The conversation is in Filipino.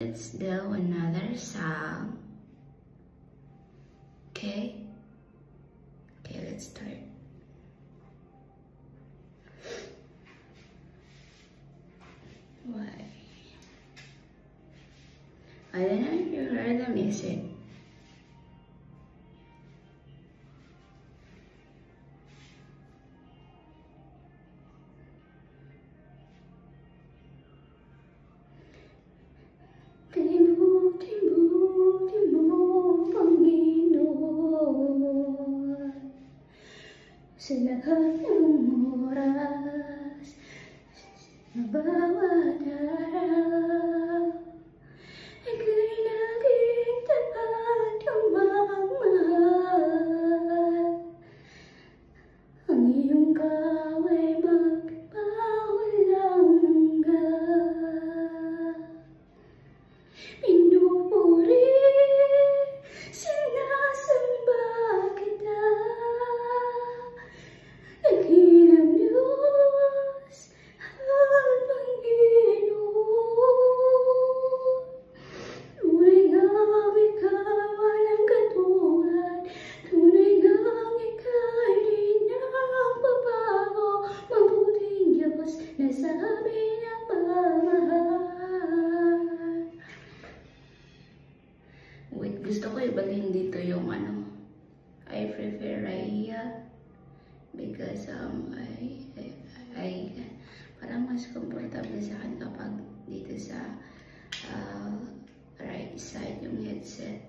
Let's do another song. Okay? Okay, let's start. Why? I don't know if you heard the music. Timbu, timbu, timbu, Panginoon, sa lahat ng oras, sa bawat araw, ika'y naging tapat kang magmahal. Ang iyong kaway magpawalang hanggan. Pinupuri, sinasamba kita, dakilang Diyos at Panginoon. Tunay ngang ikaw walang katulad, tunay ngang ika'y di nagbabago, mabuting Diyos na sabi ng pagmamahal. Wait, gusto ko ibalhin dito yung I prefer Raya because I parang mas comfortable sa akin kapag dito sa right side yung headset.